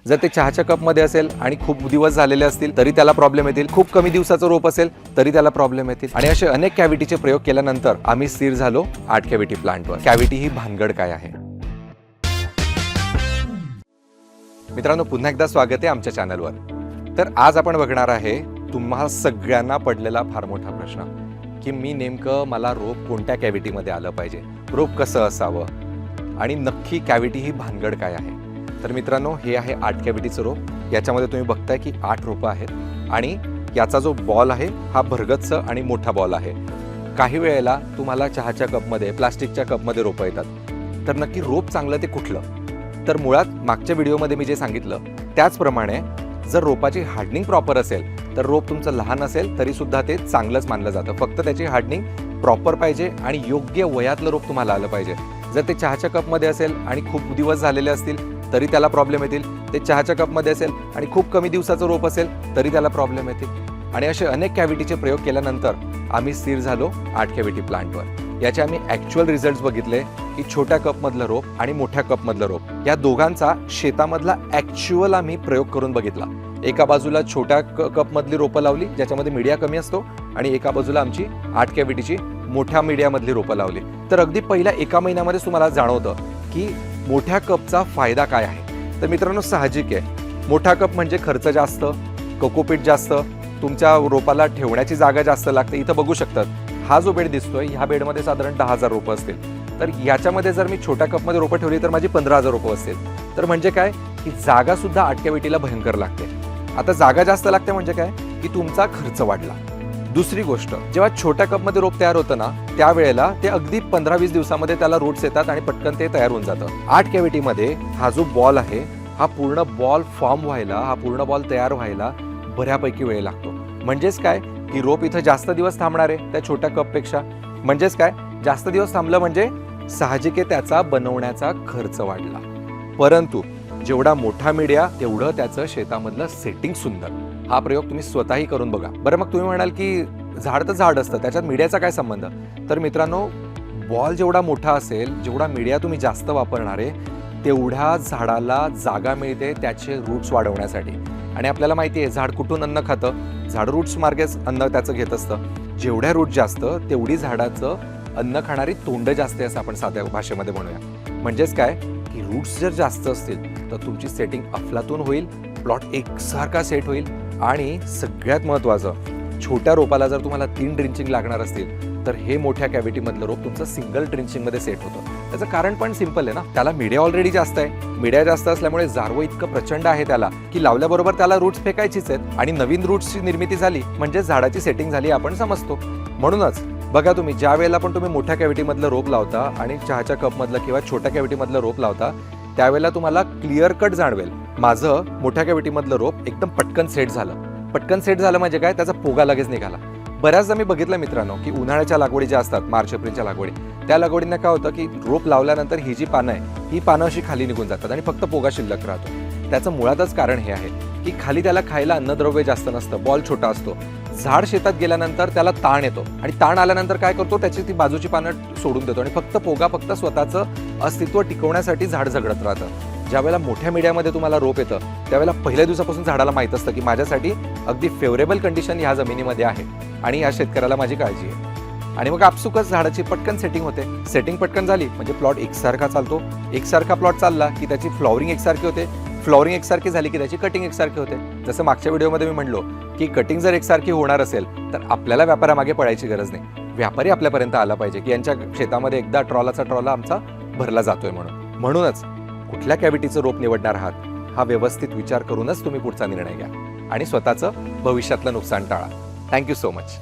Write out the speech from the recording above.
जर ते चहाच्या कपमध्ये असेल आणि खूप दिवस झालेले असतील तरी त्याला प्रॉब्लेम येतील, खूप कमी दिवसाचं रोप असेल तरी त्याला प्रॉब्लेम येतील. आणि असे अनेक कॅव्हिटीचे प्रयोग केल्यानंतर आम्ही स्थिर झालो 8 कॅव्हिटी प्लांटवर. कॅव्हिटी ही भानगड काय आहे? मित्रांनो, पुन्हा एकदा स्वागत आहे आमच्या चॅनलवर. तर आज आपण बघणार आहे तुम्हाला सगळ्यांना पडलेला फार मोठा प्रश्न की मी नेमकं मला रोप कोणत्या कॅव्हिटीमध्ये आलं पाहिजे, रोप कसं असावं आणि नक्की कॅव्हिटी ही भानगड काय आहे. तर मित्रांनो, हे आहे 8 कॅव्हिटीचं रोप. याच्यामध्ये तुम्ही बघताय की 8 रोपं आहेत आणि याचा जो बॉल आहे हा भरगच्च आणि मोठा बॉल आहे. काही वेळेला तुम्हाला चहाच्या कपमध्ये, प्लास्टिकच्या कपमध्ये रोपं येतात. तर नक्की रोप चांगलं ते कुठलं? तर मुळात मागच्या व्हिडिओमध्ये मी जे सांगितलं त्याचप्रमाणे जर रोपाची हार्डनिंग प्रॉपर असेल तर रोप तुमचं लहान असेल तरी सुद्धा ते चांगलंच मानलं जातं. फक्त त्याची हार्डनिंग प्रॉपर पाहिजे आणि योग्य वयातलं रोप तुम्हाला आलं पाहिजे. जर ते चहाच्या कपमध्ये असेल आणि खूप दिवस झालेले असतील तरी त्याला प्रॉब्लेम येतील. ते चहाच्या कपमध्ये असेल आणि खूप कमी दिवसाचं रोप असेल तरी त्याला प्रॉब्लेम येतील. आणि असे अनेक कॅव्हिटीचे प्रयोग केल्यानंतर आम्ही स्थिर झालो 8 कॅव्हिटी प्लांटवर. याचे आम्ही ॲक्च्युअल रिझल्ट्स बघितले की छोट्या कपमधलं रोप आणि मोठ्या कपमधलं रोप या दोघांचा शेतामधला ॲक्च्युअल आम्ही प्रयोग करून बघितला. एका बाजूला छोट्या कपमधली रोपं लावली ज्याच्यामध्ये मीडिया कमी असतो आणि एका बाजूला आमची 8 कॅव्हिटीची मोठ्या मीडियामधली रोपं लावली. तर अगदी पहिल्या एका महिन्यामध्ये तुम्हाला जाणवतं की मोठ्या कपचा फायदा काय आहे. तर मित्रांनो, साहजिक आहे, मोठा कप म्हणजे खर्च जास्त, कोकोपीट जास्त, तुमच्या रोपाला ठेवण्याची जागा जास्त लागते. इथं बघू शकतात, हा जो बेड दिसतोय ह्या बेडमध्ये साधारण 10,000 रोपं असतील. तर याच्यामध्ये जर मी छोट्या कपमध्ये रोपं ठेवली तर माझी 15,000 रोपं असतील. तर म्हणजे काय की जागा सुद्धा 8 कॅव्हिटीला भयंकर लागते. आता जागा जास्त लागते म्हणजे काय की तुमचा खर्च वाढला. दुसरी गोष्ट, जेव्हा छोट्या कपमध्ये रोप तयार होतं ना त्यावेळेला ते अगदी 15-20 दिवसामध्ये त्याला रूट्स येतात आणि पटकन ते तयार होऊन जातं. 8 कॅव्हिटीमध्ये हा जो बॉल आहे हा पूर्ण बॉल फॉर्म व्हायला, हा पूर्ण बॉल तयार व्हायला बऱ्यापैकी वेळ लागतो. म्हणजेच काय की रोप इथं जास्त दिवस थांबणार आहे त्या छोट्या कपपेक्षा. म्हणजेच काय, जास्त दिवस थांबलं म्हणजे साहजिक आहे त्याचा बनवण्याचा खर्च वाढला. परंतु जेवढा मोठा मीडिया तेवढं त्याचं शेतामधलं सेटिंग सुंदर. हा प्रयोग तुम्ही स्वतःही करून बघा. बरं, मग तुम्ही म्हणाल की झाड तर झाड असतं, त्याच्यात मीडियाचा काय संबंध? तर मित्रांनो, बॉल जेवढा मोठा असेल, जेवढा मीडिया तुम्ही जास्त वापरणार आहे तेवढ्या झाडाला जागा मिळते त्याचे रूट्स वाढवण्यासाठी. आणि आपल्याला माहिती आहे झाड कुठून अन्न खातं, झाड रूट्स मार्गेच अन्न त्याचं घेत असतं. जेवढ्या रूट जास्त तेवढी झाडाचं अन्न खाणारी तोंड जास्त आहे असं आपण साध्या भाषेमध्ये म्हणूया. म्हणजेच काय की रूट्स जर जास्त असतील तर तुमची सेटिंग अफलातून होईल, प्लॉट एकसारखा सेट होईल. आणि सगळ्यात महत्त्वाचं, छोट्या रोपाला जर तुम्हाला 3 ड्रिंचिंग लागणार असतील तर हे मोठ्या कॅव्हिटीमधलं रोप तुमचं सिंगल ड्रिंचिंगमध्ये सेट होतं. त्याचं कारण पण सिंपल आहे ना, त्याला मीडिया ऑलरेडी जास्त आहे. मीडिया जास्त असल्यामुळे जारवं इतकं प्रचंड आहे त्याला की लावल्याबरोबर त्याला रूट्स फेकायचीच आहेत आणि नवीन रूट्सची निर्मिती झाली म्हणजे झाडाची सेटिंग झाली आपण समजतो. म्हणूनच बघा, तुम्ही ज्या वेळेला पण तुम्ही मोठ्या कॅव्हिटीमधलं रोप लावता आणि चहाच्या कपमधलं किंवा छोट्या कॅव्हिटीमधलं रोप लावता त्यावेळेला तुम्हाला क्लिअर कट जाणवेल. माझं मोठ्या कॅव्हिटीमधलं रोप एकदम पटकन सेट झालं. पटकन सेट झालं म्हणजे काय, त्याचा पोगा लगेच निघाला. बऱ्याचदा मी बघितलं मित्रांनो की उन्हाळ्याच्या लागवडी ज्या असतात, मार्च एप्रिलच्या लागवडी, त्या लागवडींना काय होतं की रोप लावल्यानंतर ही जी पानं आहे ही पानं अशी खाली निघून जातात आणि फक्त पोगा शिल्लक राहतो. त्याचं मुळातच कारण हे आहे की खाली त्याला खायला अन्नद्रव्य जास्त नसतं, बॉल छोटा असतो. झाड शेतात गेल्यानंतर त्याला ताण येतो आणि ताण आल्यानंतर काय करतो, त्याची ती बाजूची पानं सोडून देतो आणि फक्त पोगा फक्त स्वतःचं अस्तित्व टिकवण्यासाठी झाड झगडत राहतं. ज्यावेळेला मोठ्या मीडियामध्ये तुम्हाला रोप येतं त्यावेळेला पहिल्या दिवसापासून झाडाला माहीत असतं की माझ्यासाठी अगदी फेवरेबल कंडिशन ह्या जमिनीमध्ये आहे आणि या शेतकऱ्याला माझी काळजी आहे. आणि मग आपसुकच झाडाची पटकन सेटिंग होते. सेटिंग पटकन झाली म्हणजे प्लॉट एकसारखा चालतो. एकसारखा प्लॉट चालला की त्याची फ्लॉवरिंग एकसारखी होते. फ्लॉवरिंग एकसारखी झाली की त्याची कटिंग एकसारखी होते. जसं मागच्या व्हिडिओमध्ये मी म्हणलो की कटिंग जर एकसारखी होणार असेल तर आपल्याला व्यापारामागे पडायची गरज नाही. व्यापारी आपल्यापर्यंत आला पाहिजे की यांच्या शेतामध्ये एकदा ट्रॉलाचा ट्रॉला आमचा भरला जातोय म्हणून. म्हणूनच कुठल्या कॅव्हिटीचं रोप निवडणार आहात हा व्यवस्थित विचार करूनच तुम्ही पुढचा निर्णय घ्या आणि स्वतःचं भविष्यातलं नुकसान टाळा. Thank you so much.